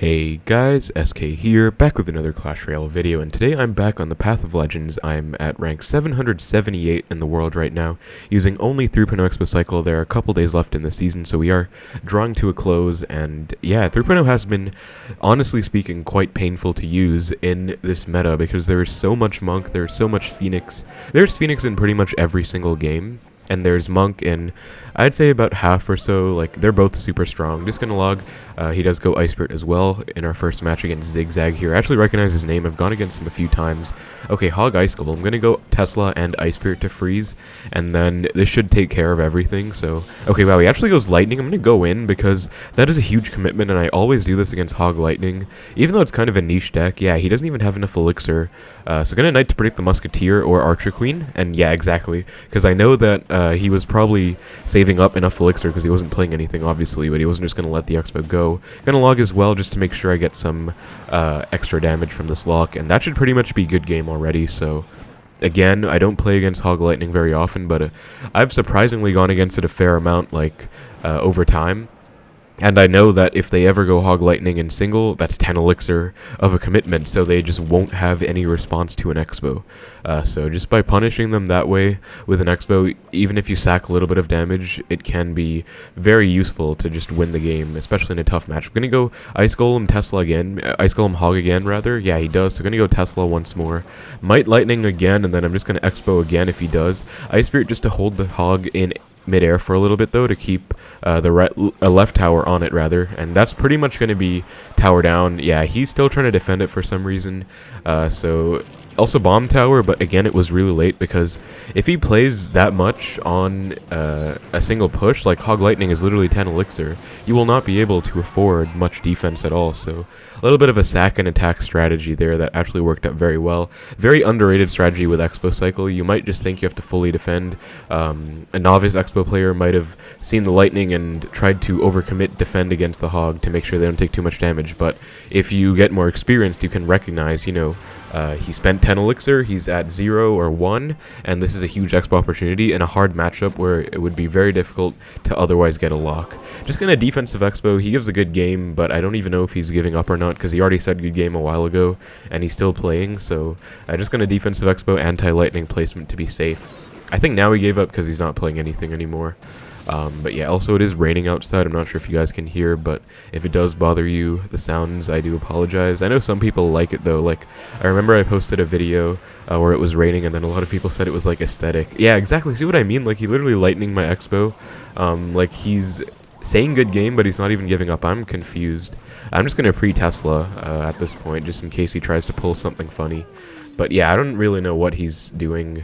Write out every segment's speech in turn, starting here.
Hey guys, SK here, back with another Clash Royale video, and today I'm back on the Path of Legends. I'm at rank 778 in the world right now, using only 3.0 Xbow Cycle. There are a couple days left in the season, so we are drawing to a close, and yeah, 3.0 has been, honestly speaking, quite painful to use in this meta, because there is so much Monk, there's so much Phoenix. There's Phoenix in pretty much every single game, and there's Monk in, I'd say, about half or so. Like, they're both super strong. Just gonna log, he does go Ice Spirit as well in our first match against Zigzag here. I actually recognize his name, I've gone against him a few times. Okay, Hog Cycle, I'm gonna go Tesla and Ice Spirit to freeze, and then this should take care of everything, so... Okay, wow, he actually goes Lightning. I'm gonna go in, because that is a huge commitment, and I always do this against Hog Lightning. Even though it's kind of a niche deck, yeah, he doesn't even have enough Elixir. So gonna Knight to predict the Musketeer or Archer Queen, and yeah, exactly, because I know that he was probably saving up enough Elixir because he wasn't playing anything, obviously, but he wasn't just gonna let the Xbow go. Gonna log as well just to make sure I get some extra damage from this lock, and that should pretty much be good game already. So again, I don't play against Hog Lightning very often, but I've surprisingly gone against it a fair amount, like over time. And I know that if they ever go Hog Lightning in single, that's 10 Elixir of a commitment, so they just won't have any response to an Xbow. So just by punishing them that way with an Xbow, even if you sack a little bit of damage, it can be very useful to just win the game, especially in a tough match. We're going to go Ice Golem Tesla again, Ice Golem Hog again, rather. Yeah, he does, so we're going to go Tesla once more. Might Lightning again, and then I'm just going to Xbow again if he does. Ice Spirit just to hold the Hog in mid-air for a little bit, though, to keep the left tower on it, rather, and that's pretty much going to be tower down. Yeah, he's still trying to defend it for some reason, so also bomb tower, but again, it was really late, because if he plays that much on a single push, like Hog Lightning is literally 10 Elixir, you will not be able to afford much defense at all. So a little bit of a sack and attack strategy there that actually worked out very well. Very underrated strategy with Xbow Cycle. You might just think you have to fully defend. A novice Xbow player might have seen the Lightning and tried to overcommit defend against the Hog to make sure they don't take too much damage, but if you get more experienced, you can recognize, you know, he spent 10 Elixir, he's at 0 or 1, and this is a huge Xbow opportunity in a hard matchup where it would be very difficult to otherwise get a lock. Just gonna defensive Xbow. He gives a good game, but I don't even know if he's giving up or not, because he already said good game a while ago, and he's still playing, so just gonna defensive Xbow, anti-lightning placement to be safe. I think now he gave up because he's not playing anything anymore. But yeah, also it is raining outside. I'm not sure if you guys can hear, but if it does bother you, the sounds, I do apologize. I know some people like it though. Like, I remember I posted a video where it was raining, and then a lot of people said it was like aesthetic. Yeah, exactly. See what I mean? Like, he literally lightning my Xbow. Like, he's saying good game, but he's not even giving up. I'm confused. I'm just gonna pre-Tesla at this point, just in case he tries to pull something funny. But yeah, I don't really know what he's doing.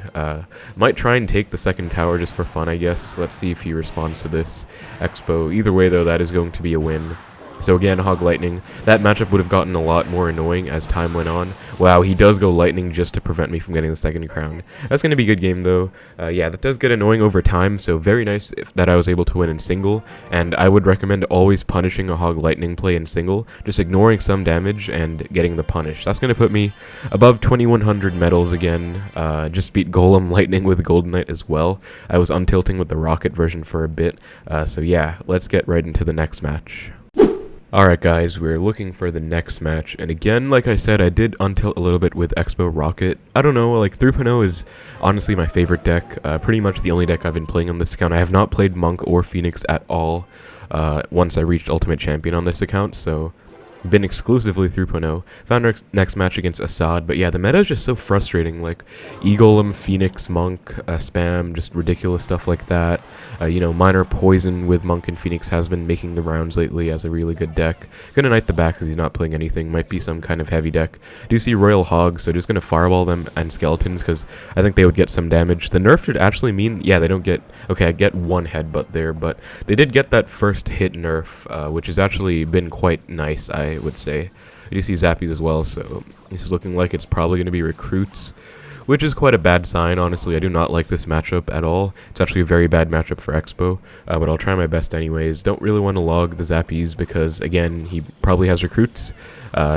Might try and take the second tower just for fun, I guess. Let's see if he responds to this Xbow. Either way, though, that is going to be a win. So again, Hog Lightning. That matchup would have gotten a lot more annoying as time went on. Wow, he does go Lightning just to prevent me from getting the second crown. That's going to be a good game, though. Yeah, that does get annoying over time, so very nice that I was able to win in single. And I would recommend always punishing a Hog Lightning play in single, just ignoring some damage and getting the punish. That's going to put me above 2100 medals again. Just beat Golem Lightning with Golden Knight as well. I was untilting with the Rocket version for a bit. So yeah, let's get right into the next match. Alright guys, we're looking for the next match, and again, like I said, I did untilt a little bit with Xbow Rocket. I don't know, like 3.0 is honestly my favorite deck, pretty much the only deck I've been playing on this account. I have not played Monk or Phoenix at all once I reached Ultimate Champion on this account, so been exclusively 3.0. Found our next match against Assad, but yeah, the meta is just so frustrating, like E-Golem, Phoenix, Monk, spam, just ridiculous stuff like that. You know, minor poison with Monk and Phoenix has been making the rounds lately as a really good deck. Gonna Knight the back because he's not playing anything, might be some kind of heavy deck. Do see Royal Hogs, so just gonna fireball them and Skeletons because I think they would get some damage. The nerf should actually mean, yeah, they don't get, okay, I get one headbutt there, but they did get that first hit nerf, which has actually been quite nice, I would say. I do see Zappies as well, so this is looking like it's probably going to be recruits, which is quite a bad sign, honestly. I do not like this matchup at all. It's actually a very bad matchup for Xbow, but I'll try my best anyways. Don't really want to log the Zappies because, again, he probably has recruits.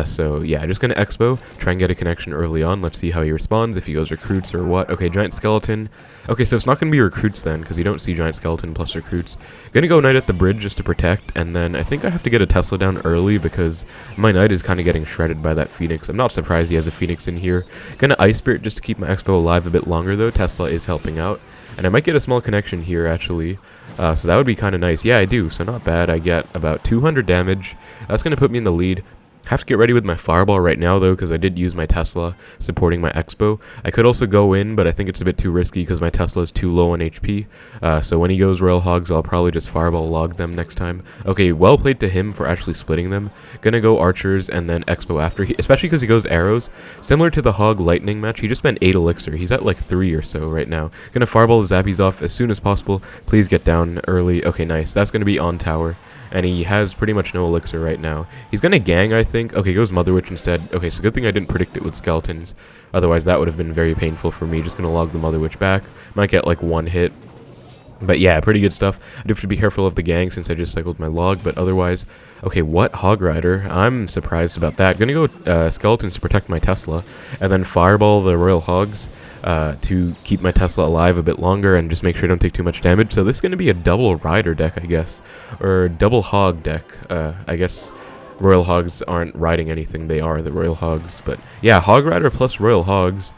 So yeah, just gonna Xbow, try and get a connection early on. Let's see how he responds, if he goes recruits or what. Okay, giant skeleton. Okay, so it's not gonna be recruits then, because you don't see giant skeleton plus recruits. Gonna go knight at the bridge just to protect, and then I think I have to get a Tesla down early because my knight is kind of getting shredded by that phoenix. I'm not surprised he has a phoenix in here. Gonna ice spirit just to keep my Xbow alive a bit longer though. Tesla is helping out. And I might get a small connection here, actually. So that would be kind of nice. Yeah, I do. So not bad. I get about 200 damage. That's going to put me in the lead. Have to get ready with my fireball right now, though, because I did use my Tesla supporting my Xbow. I could also go in, but I think it's a bit too risky because my Tesla is too low on HP. So when he goes Royal Hogs, I'll probably just fireball log them next time. Okay, well played to him for actually splitting them. Gonna go archers and then Xbow after, especially because he goes arrows. Similar to the Hog lightning match, he just spent 8 elixir. He's at like 3 or so right now. Gonna fireball the zappies off as soon as possible. Please get down early. Okay, nice. That's gonna be on tower. And he has pretty much no elixir right now. He's gonna gang, I think. Okay, goes Mother Witch instead. Okay, so good thing I didn't predict it with skeletons. Otherwise, that would have been very painful for me. Just gonna log the Mother Witch back. Might get like 1 hit. But yeah, pretty good stuff. I do have to be careful of the gang since I just cycled my log, but otherwise... Okay, what? Hog Rider? I'm surprised about that. Gonna go skeletons to protect my Tesla, and then fireball the Royal Hogs to keep my Tesla alive a bit longer and just make sure I don't take too much damage. So this is gonna be a double Rider deck, I guess. Or double Hog deck. I guess Royal Hogs aren't riding anything, they are the Royal Hogs. But yeah, Hog Rider plus Royal Hogs.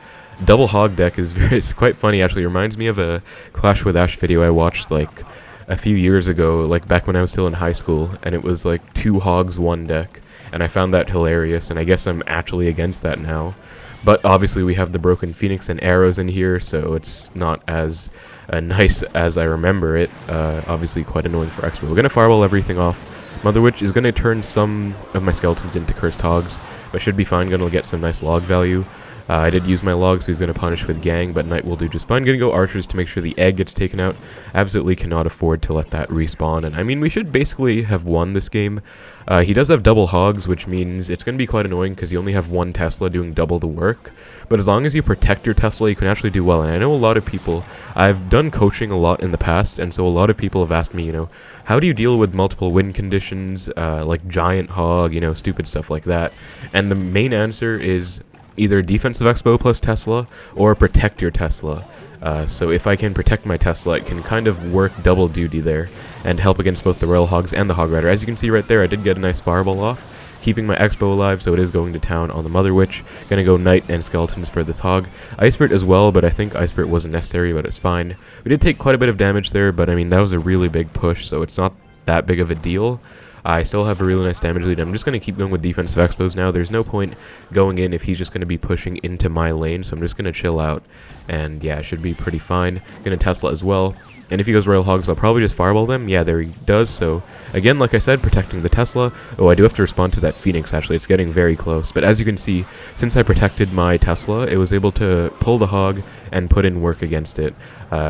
Double Hog deck is it's quite funny, actually. It reminds me of a Clash with Ash video I watched like a few years ago, like back when I was still in high school, and it was like 2 Hogs 1 deck, and I found that hilarious, and I guess I'm actually against that now. But obviously we have the broken phoenix and arrows in here, so it's not as nice as I remember it. Obviously quite annoying for Xbow. We're gonna fireball everything off. Mother Witch is gonna turn some of my skeletons into cursed hogs, but should be fine. Gonna get some nice log value. I did use my log, so he's going to punish with gang, but knight will do just fine. Going to go archers to make sure the egg gets taken out. Absolutely cannot afford to let that respawn, and I mean, we should basically have won this game. He does have double hogs, which means it's going to be quite annoying because you only have 1 Tesla doing double the work. But as long as you protect your Tesla, you can actually do well. And I know a lot of people, I've done coaching a lot in the past, and so a lot of people have asked me, you know, how do you deal with multiple win conditions, like giant hog, you know, stupid stuff like that. And the main answer is either defensive Xbow plus Tesla or protect your Tesla. So if I can protect my Tesla, it can kind of work double duty there and help against both the Royal Hogs and the Hog Rider. As you can see right there, I did get a nice fireball off, keeping my Xbow alive, so it is going to town on the Mother Witch. Gonna go knight and skeletons for this hog. Ice Spirit as well, but I think Ice Spirit wasn't necessary, but it's fine. We did take quite a bit of damage there, but I mean, that was a really big push, so it's not that big of a deal. I still have a really nice damage lead. I'm just going to keep going with defensive Xbows now. There's no point going in if he's just going to be pushing into my lane, so I'm just going to chill out. And yeah, it should be pretty fine. Going to Tesla as well. And if he goes Royal Hogs, I'll probably just fireball them. Yeah, there he does. So again, like I said, protecting the Tesla. Oh, I do have to respond to that Phoenix, actually. It's getting very close. But as you can see, since I protected my Tesla, it was able to pull the Hog and put in work against it.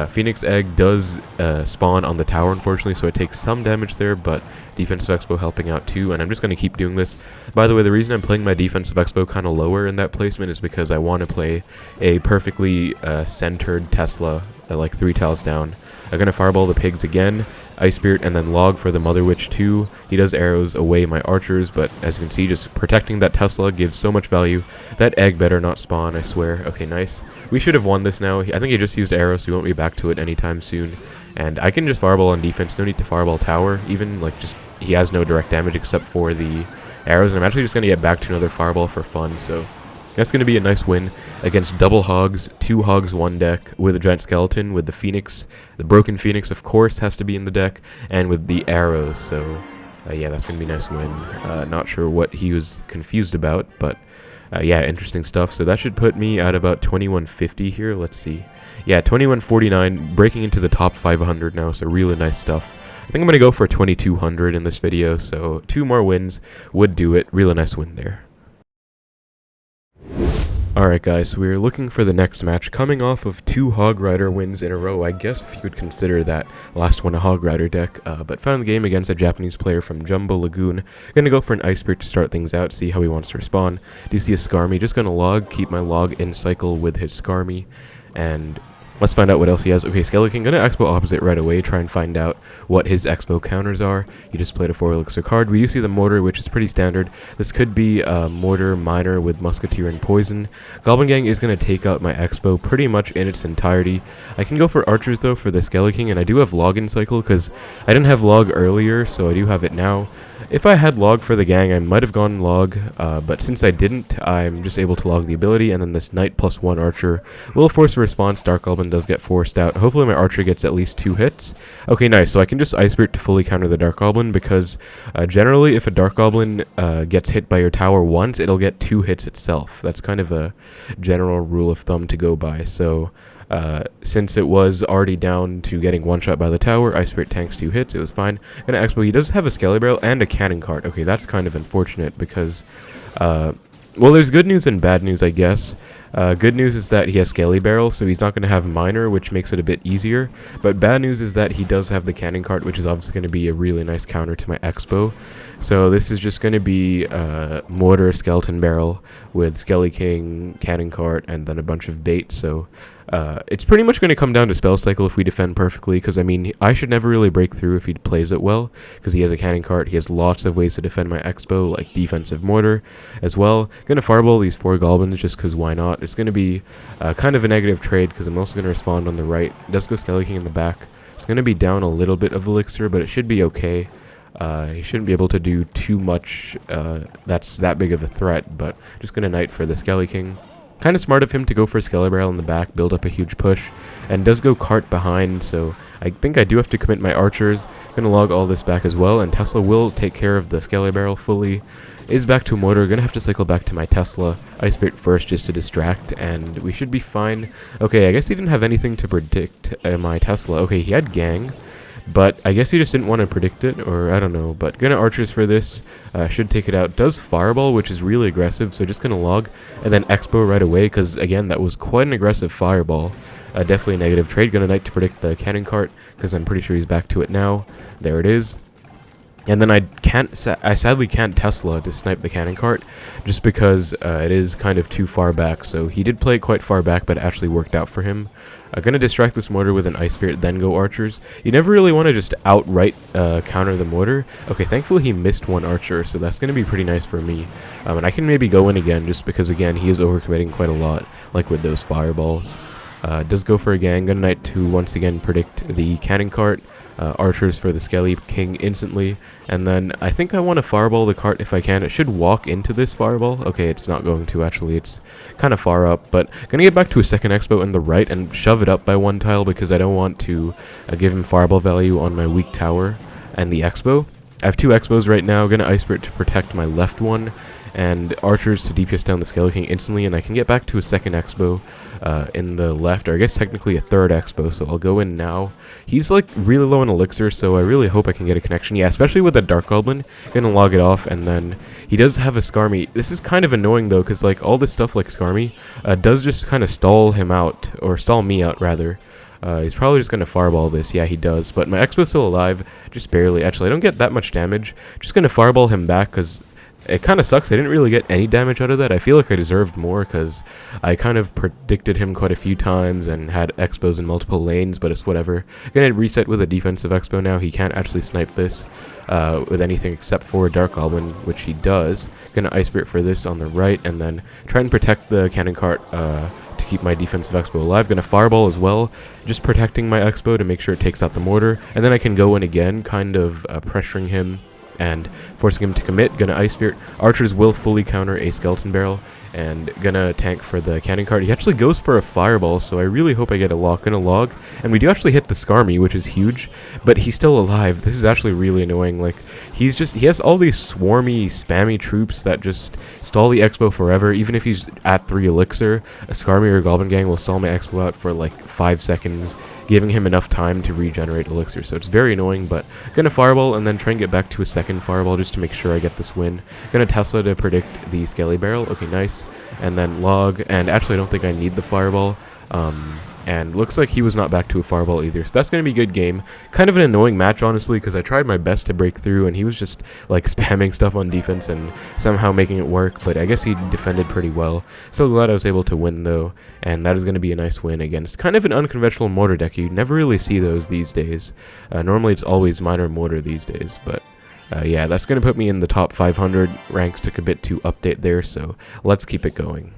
Phoenix Egg does spawn on the tower, unfortunately, so it takes some damage there, but defensive Xbow helping out too, and I'm just going to keep doing this. By the way, the reason I'm playing my defensive Xbow kind of lower in that placement is because I want to play a perfectly centered Tesla, like 3 tiles down. I'm going to fireball the pigs again, Ice Spirit, and then log for the Mother Witch too. He does arrows away my archers, but as you can see, just protecting that Tesla gives so much value. That egg better not spawn, I swear. Okay, nice. We should have won this now. I think he just used arrows, so we won't be back to it anytime soon. And I can just fireball on defense, no need to fireball tower, even, like, just, he has no direct damage except for the arrows, and I'm actually just going to get back to another fireball for fun, so that's going to be a nice win against double hogs, 2 hogs 1 deck, with a giant skeleton, with the Phoenix. The broken Phoenix, of course, has to be in the deck, and with the arrows, so yeah, that's going to be a nice win. Not sure what he was confused about, but yeah, interesting stuff. So that should put me at about 2150 here, let's see. Yeah, 2149, breaking into the top 500 now, so really nice stuff. I think I'm going to go for 2200 in this video, so 2 more wins would do it. Really nice win there. Alright guys, so we're looking for the next match, coming off of 2 Hog Rider wins in a row. I guess if you would consider that last one a Hog Rider deck, but found the game against a Japanese player from Jumbo Lagoon. Gonna go for an Ice Spirit to start things out, see how he wants to respond. Do you see a Skarmy? Just gonna log, keep my log in cycle with his Skarmy, and Let's find out what else he has. Okay, Skelly King, gonna Xbow opposite right away, try and find out what his Xbow counters are. He just played a 4 elixir card. We do see the Mortar, which is pretty standard. This could be Mortar, Miner with Musketeer and Poison. Goblin Gang is gonna take out my Xbow pretty much in its entirety. I can go for Archers though for the Skelly King, and I do have Log in Cycle because I didn't have Log earlier, so I do have it now. If I had Log for the gang, I might have gone Log, but since I didn't, I'm just able to Log the ability, and then this Knight +1 Archer will force a response. Dark Goblin does get forced out. Hopefully my Archer gets at least 2 hits. Okay, nice. So I can just Ice Spirit to fully counter the Dark Goblin, because generally if a Dark Goblin gets hit by your tower once, it'll get 2 hits itself. That's kind of a general rule of thumb to go by. So since it was already down to getting one shot by the tower, Ice Spirit tanks 2 hits, it was fine. Gonna Xbow, he does have a Skelly Barrel and a Cannon Cart. Okay, that's kind of unfortunate because, well, there's good news and bad news, I guess. Good news is that he has Skelly Barrel, so he's not going to have Miner, which makes it a bit easier. But bad news is that he does have the Cannon Cart, which is obviously going to be a really nice counter to my Xbow. So this is just going to be Mortar, Skeleton Barrel with Skelly King, Cannon Cart, and then a bunch of bait. So it's pretty much going to come down to Spell Cycle if we defend perfectly, because I mean, I should never really break through if he plays it well, because he has a Cannon Cart. He has lots of ways to defend my Xbow, like defensive Mortar as well. Going to Fireball these 4 Goblins just because why not? It's going to be kind of a negative trade because I'm also going to respond on the right. It does go Skelly King in the back. It's going to be down a little bit of Elixir, but it should be okay. He shouldn't be able to do too much that's that big of a threat, but just going to Knight for the Skelly King. Kind of smart of him to go for a Skelly Barrel in the back, build up a huge push, and does go Cart behind, so I think I do have to commit my Archers. Gonna log all this back as well, and Tesla will take care of the Skelly Barrel fully. Is back to Mortar, gonna have to cycle back to my Tesla. Ice Spirit first just to distract, and we should be fine. Okay, I guess he didn't have anything to predict my Tesla. Okay, he had Gang, but I guess he just didn't want to predict it, or I don't know. But gonna Archers for this, should take it out. Does Fireball, which is really aggressive, so just gonna log, and then Xbow right away, because again, that was quite an aggressive Fireball. Definitely a negative trade. Gonna Knight to predict the Cannon Cart, because I'm pretty sure he's back to it now. There it is. And then I sadly can't Tesla to snipe the Cannon Cart, just because it is kind of too far back. So he did play quite far back, but it actually worked out for him. Gonna distract this Mortar with an Ice Spirit, then go Archers. You never really want to just outright counter the Mortar. Okay, thankfully he missed 1 Archer, so that's gonna be pretty nice for me. And I can maybe go in again, just because again he is overcommitting quite a lot, like with those Fireballs. Does go for a Gang. Gonna Knight to once again predict the Cannon Cart. Archers for the Skelly King instantly, and then I think I want to Fireball the cart if I can. It should walk into this Fireball. Okay, it's not going to actually. It's kind of far up, but gonna get back to a second Xbow in the right and shove it up by 1 tile because I don't want to give him Fireball value on my weak tower and the Xbow. I have 2 Xbows right now. Gonna Ice Spirit to protect my left one, and Archers to DPS down the Skelly King instantly, and I can get back to a second Xbow in the left, or I guess technically a third Xbow, so I'll go in now. He's like really low on Elixir, so I really hope I can get a connection. Yeah, especially with the Dark Goblin. Gonna log it off, and then he does have a Skarmy. This is kind of annoying though, because like all this stuff like Skarmy does just kind of stall him out, or stall me out rather. He's probably just going to Fireball this. Yeah, he does. But my Xbow's still alive, just barely. Actually, I don't get that much damage. Just going to Fireball him back, because it kind of sucks. I didn't really get any damage out of that. I feel like I deserved more, because I kind of predicted him quite a few times and had Xbows in multiple lanes, but it's whatever. Going to reset with a defensive Xbow now. He can't actually snipe this with anything except for a Dark Goblin, which he does. Going to Ice Spirit for this on the right, and then try and protect the Cannon Cart to keep my defensive Xbow alive. Gonna Fireball as well, just protecting my Xbow to make sure it takes out the Mortar, and then I can go in again, kind of pressuring him and forcing him to commit. Gonna Ice Spirit. Archers will fully counter a Skeleton Barrel, and gonna tank for the Cannon Cart. He actually goes for a Fireball, so I really hope I get a lock. Gonna log, and we do actually hit the Skarmy, which is huge, but he's still alive. This is actually really annoying. Like, he has all these swarmy, spammy troops that just stall the Xbow forever. Even if he's at 3 Elixir, a Skarmy or a Goblin Gang will stall my Xbow out for like 5 seconds, giving him enough time to regenerate Elixir. So it's very annoying, but gonna Fireball and then try and get back to a second Fireball just to make sure I get this win. Gonna Tesla to predict the Skelly Barrel. Okay, nice. And then log, and actually I don't think I need the Fireball. and looks like he was not back to a fireball either, so that's going to be a good game. Kind of an annoying match, honestly, because I tried my best to break through, and he was just, like, spamming stuff on defense and somehow making it work, but I guess he defended pretty well. So glad I was able to win, though, and that is going to be a nice win against kind of an unconventional Mortar deck. You never really see those these days. Normally it's always Miner Mortar these days, but yeah, that's going to put me in the top 500 ranks. Took a bit to update there, so let's keep it going.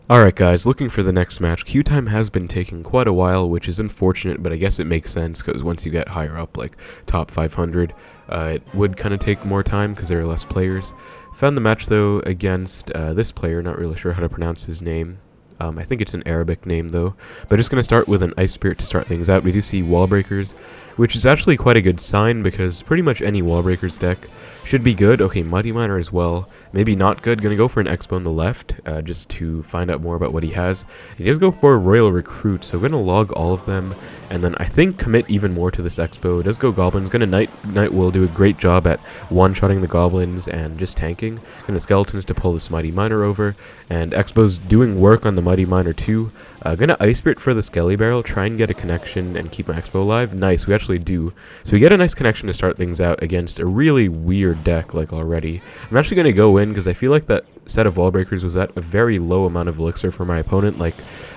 Alright guys, looking for the next match. Queue time has been taking quite a while, which is unfortunate, but I guess it makes sense, because once you get higher up, like top 500, it would kind of take more time, because there are less players. Found the match, though, against this player, not really sure how to pronounce his name. I think it's an Arabic name, though. But just going to start with an Ice Spirit to start things out. We do see Wallbreakers, which is actually quite a good sign, because pretty much any Wallbreakers deck should be good. Okay, Mighty Miner as well. Maybe not good. Gonna go for an Xbow on the left, just to find out more about what he has. He does go for a Royal Recruit, so gonna log all of them, and then I think commit even more to this Xbow. It does go Goblins. Gonna Night will do a great job at one-shotting the Goblins and just tanking. Gonna Skeletons to pull this Mighty Miner over, and Xbow's doing work on the Mighty Miner too. Gonna Ice Spirit for the Skelly Barrel, try and get a connection and keep my Xbow alive. Nice, we actually do. So we get a nice connection to start things out against a really weird deck, like, already. I'm actually gonna go in, because I feel like that set of Wallbreakers was at a very low amount of elixir for my opponent. Like,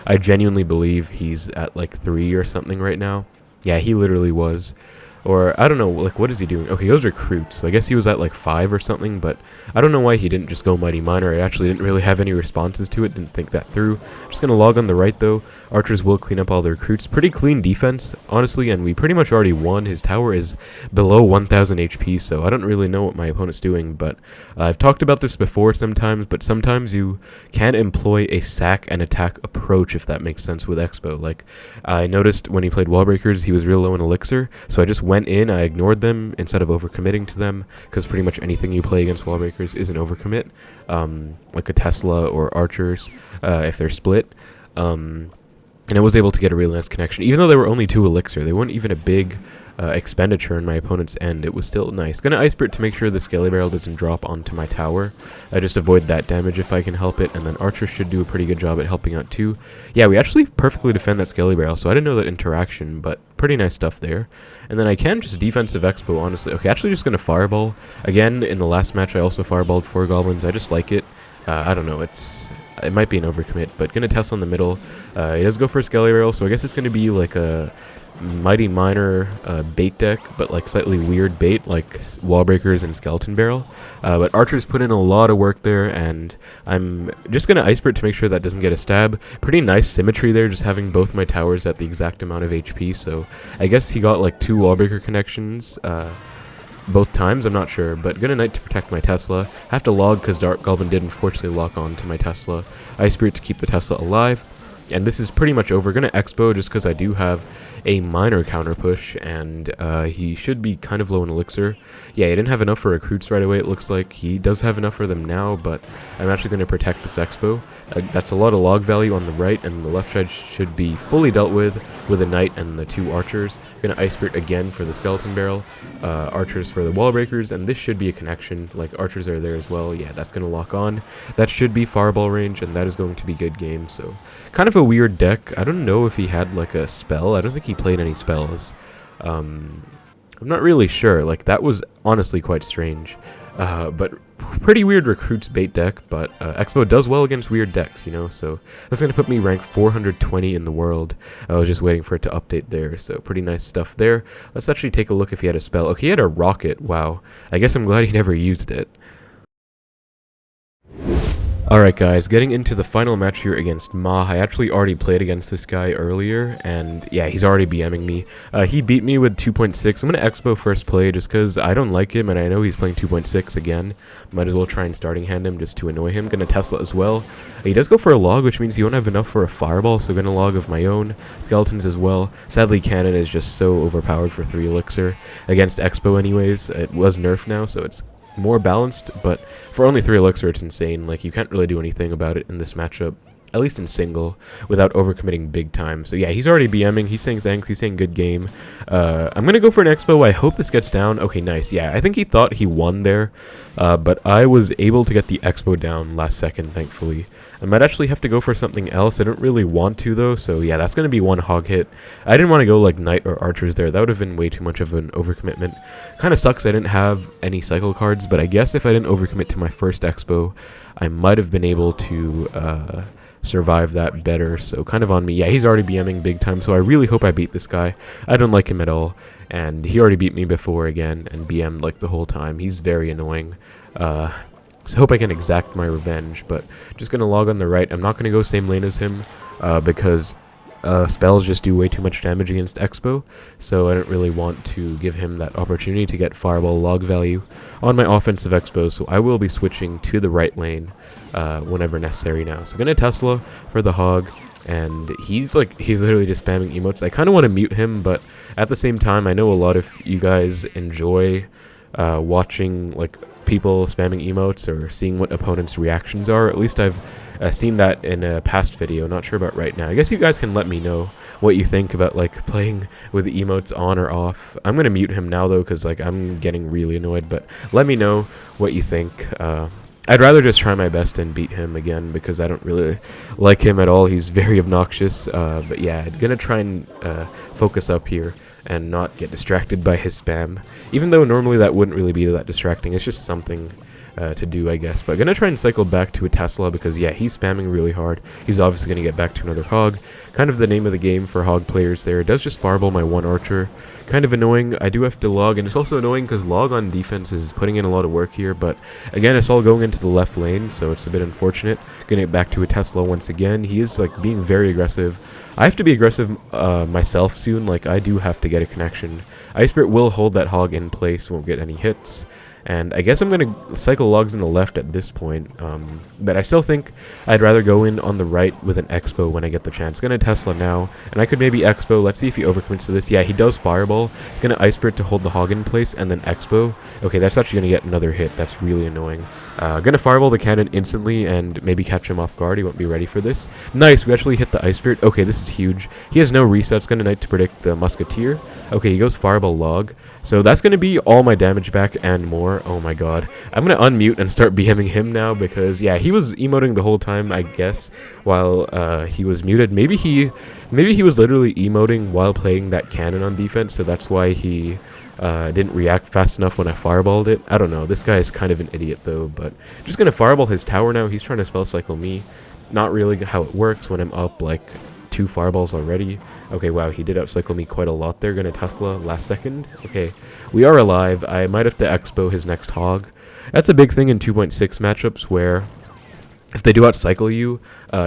I genuinely believe he's at, like, 3 or something right now. Yeah, he literally was. Or, I don't know, like, what is he doing? Okay, he goes Recruit, so I guess he was at, like, 5 or something, but I don't know why he didn't just go Mighty Miner. I actually didn't really have any responses to it, didn't think that through. Just gonna log on the right, though. Archers will clean up all the Recruits. Pretty clean defense, honestly, and we pretty much already won. His tower is below 1000 HP, so I don't really know what my opponent's doing, but I've talked about this before sometimes, but sometimes you can employ a sack and attack approach, if that makes sense, with Xbow. Like, I noticed when he played Wallbreakers, he was real low in elixir, so I just went in, I ignored them instead of overcommitting to them, because pretty much anything you play against Wallbreakers is an overcommit, like a Tesla or Archers, if they're split. And I was able to get a really nice connection. Even though they were only 2 elixir, they weren't even a big expenditure in my opponent's end. It was still nice. Gonna Ice Spirit to make sure the Skelly Barrel doesn't drop onto my tower. I just avoid that damage if I can help it, and then Archer should do a pretty good job at helping out too. Yeah, we actually perfectly defend that Skelly Barrel, so I didn't know that interaction, but pretty nice stuff there. And then I can just defensive Xbow, honestly. Okay, actually just gonna Fireball. Again, in the last match I also Fireballed 4 Goblins. I just like it. I don't know, it might be an overcommit, but gonna Tesla in the middle. He does go for a Skelly Barrel, so I guess it's gonna be like a Mighty Miner bait deck, but like slightly weird bait, like Wallbreakers and Skeleton Barrel. But Archers put in a lot of work there, and I'm just gonna Ice Spirit to make sure that doesn't get a stab. Pretty nice symmetry there, just having both my towers at the exact amount of HP, so I guess he got like 2 Wallbreaker connections, both times, I'm not sure, but gonna Knight to protect my Tesla. Have to log because Dark Goblin did unfortunately lock on to my Tesla. Ice Spirit to keep the Tesla alive. And this is pretty much over. Gonna Xbow just because I do have a minor counter push, and he should be kind of low in elixir. Yeah, he didn't have enough for Recruits right away, it looks like. He does have enough for them now, but I'm actually going to protect this Xbow. That's a lot of log value on the right, and the left side should be fully dealt with a Knight and the 2 Archers. Gonna Ice Spirit again for the Skeleton Barrel, Archers for the Wallbreakers, and this should be a connection, like Archers are there as well. Yeah, that's going to lock on. That should be Fireball range, and that is going to be good game, so kind of a weird deck. I don't know if he had like a spell. I don't think he played any spells. I'm not really sure. Like, that was honestly quite strange. But pretty weird Recruits bait deck, but Xbow does well against weird decks, you know, so that's going to put me rank 420 in the world. I was just waiting for it to update there, so pretty nice stuff there. Let's actually take a look if he had a spell. Okay, he had a rocket. Wow. I guess I'm glad he never used it. Alright guys, getting into the final match here against Ma. I actually already played against this guy earlier, and yeah, he's already BMing me. He beat me with 2.6. I'm going to Xbow first play just because I don't like him, and I know he's playing 2.6 again. Might as well try and starting hand him just to annoy him. Going to Tesla as well. He does go for a log, which means he won't have enough for a Fireball, so going to log of my own. Skeletons as well. Sadly, Cannon is just so overpowered for 3 elixir. Against Xbow anyways, it was nerfed now, so it's more balanced, but for only 3 elixir it's insane. Like, you can't really do anything about it in this matchup. at least in single, without overcommitting big time. So yeah, he's already BMing. He's saying thanks. He's saying good game. I'm gonna go for an Xbow. I hope this gets down. Okay, nice. Yeah, I think he thought he won there, but I was able to get the Xbow down last second, thankfully. I might actually have to go for something else. I don't really want to, though, so yeah, that's going to be one hog hit. I didn't want to go, like, knight or archers there. That would have been way too much of an overcommitment. Kind of sucks I didn't have any cycle cards, but I guess if I didn't overcommit to my first Xbow, I might have been able to survive that better, so kind of on me. Yeah, he's already BMing big time, so I really hope I beat this guy. I don't like him at all, and he already beat me before again, and BM'd, like, the whole time. He's very annoying. So I hope I can exact my revenge, but just going to log on the right. I'm not going to go same lane as him because spells just do way too much damage against Xbow, so I don't really want to give him that opportunity to get fireball log value on my offensive Xbow, so I will be switching to the right lane whenever necessary now. So going to Tesla for the hog, and he's literally just spamming emotes. I kind of want to mute him, but at the same time, I know a lot of you guys enjoy watching, like, people spamming emotes or seeing what opponents' reactions are. At least I've seen that in a past video. Not sure about right now. I guess you guys can let me know what you think about, like, playing with the emotes on or off. I'm gonna mute him now though, because, like, I'm getting really annoyed, but let me know what you think. I'd rather just try my best and beat him again because I don't really like him at all. He's very obnoxious, but yeah, I'm gonna try and focus up here and not get distracted by his spam. Even though normally that wouldn't really be that distracting, it's just something to do, I guess. But I'm gonna try and cycle back to a Tesla because, yeah, he's spamming really hard. He's obviously gonna get back to another hog. Kind of the name of the game for hog players there. It does just fireball my one archer. Kind of annoying. I do have to log, and it's also annoying because log on defense is putting in a lot of work here, but again, it's all going into the left lane, so it's a bit unfortunate. Gonna get back to a Tesla once again. He is, like, being very aggressive. I have to be aggressive myself soon. Like, I do have to get a connection. Ice Spirit will hold that hog in place, won't get any hits. And I guess I'm going to cycle logs in the left at this point. But I still think I'd rather go in on the right with an Xbow when I get the chance. Going to Tesla now. And I could maybe Xbow. Let's see if he overcommits to this. Yeah, he does Fireball. He's going to Ice Spirit to hold the hog in place and then Xbow. Okay, that's actually going to get another hit. That's really annoying. Going to Fireball the cannon instantly and maybe catch him off guard. He won't be ready for this. Nice, we actually hit the Ice Spirit. Okay, this is huge. He has no resets. Going to Knight to predict the Musketeer. Okay, he goes Fireball log. So that's going to be all my damage back and more. Oh my god. I'm going to unmute and start BMing him now because, yeah, he was emoting the whole time, I guess, while he was muted. Maybe he was literally emoting while playing that cannon on defense, so that's why he didn't react fast enough when I fireballed it. I don't know. This guy is kind of an idiot, though, but I'm just going to fireball his tower now. He's trying to spell cycle me. Not really how it works when I'm up, like, 2 fireballs already. Okay, wow, he did outcycle me quite a lot there. Gonna Tesla last second. Okay, we are alive. I might have to Xbow his next hog. That's a big thing in 2.6 matchups where if they do outcycle you,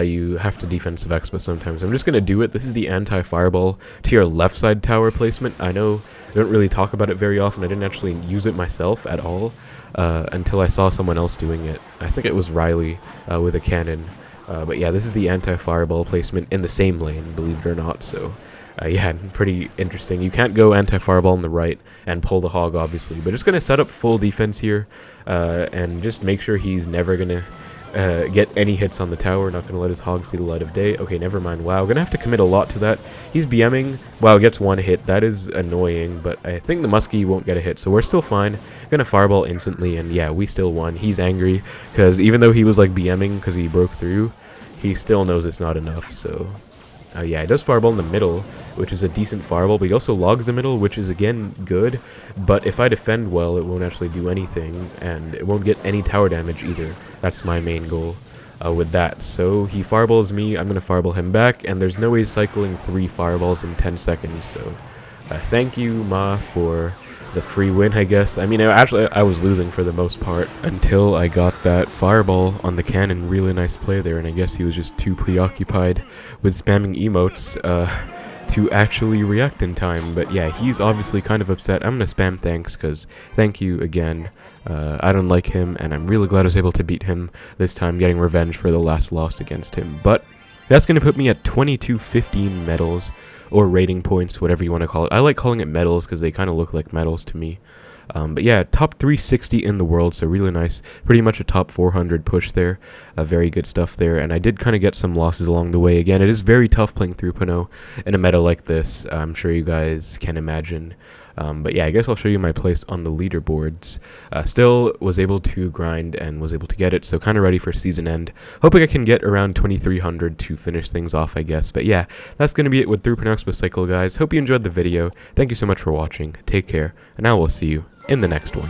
you have to defensive Xbow sometimes. I'm just going to do it. This is the anti-fireball to your left side tower placement. I know I don't really talk about it very often. I didn't actually use it myself at all until I saw someone else doing it. I think it was Riley with a cannon. But yeah, this is the anti-fireball placement in the same lane, believe it or not. So yeah, pretty interesting. You can't go anti-fireball on the right and pull the hog, obviously. But just going to set up full defense here and just make sure he's never going to get any hits on the tower. Not going to let his hog see the light of day. Okay, never mind. Wow, going to have to commit a lot to that. He's BMing. Wow, gets 1 hit. That is annoying, but I think the Muskie won't get a hit, so we're still fine. Going to fireball instantly, and yeah, we still won. He's angry, because even though he was, like, BMing because he broke through, he still knows it's not enough, so yeah, he does fireball in the middle, which is a decent fireball, but he also logs the middle, which is, again, good. But if I defend well, it won't actually do anything, and it won't get any tower damage either. That's my main goal with that. So he fireballs me, I'm going to fireball him back, and there's no way cycling 3 fireballs in 10 seconds, so thank you, Ma, for the free win, I guess. I mean, I was losing for the most part until I got that fireball on the cannon. Really nice play there, and I guess he was just too preoccupied with spamming emotes to actually react in time. But yeah, he's obviously kind of upset. I'm gonna spam thanks, because thank you again. I don't like him, and I'm really glad I was able to beat him this time, getting revenge for the last loss against him. But that's gonna put me at 2215 medals, or rating points, whatever you want to call it. I like calling it medals because they kind of look like medals to me. But yeah, top 360 in the world, so really nice. Pretty much a top 400 push there. Very good stuff there, and I did kind of get some losses along the way. Again, it is very tough playing 3.0 in a meta like this. I'm sure you guys can imagine. But yeah, I guess I'll show you my place on the leaderboards. Still was able to grind and was able to get it, so kind of ready for season end. Hoping I can get around 2300 to finish things off, I guess. But yeah, that's going to be it with 3.0 Xbow Cycle, guys. Hope you enjoyed the video. Thank you so much for watching. Take care, and I will see you in the next one.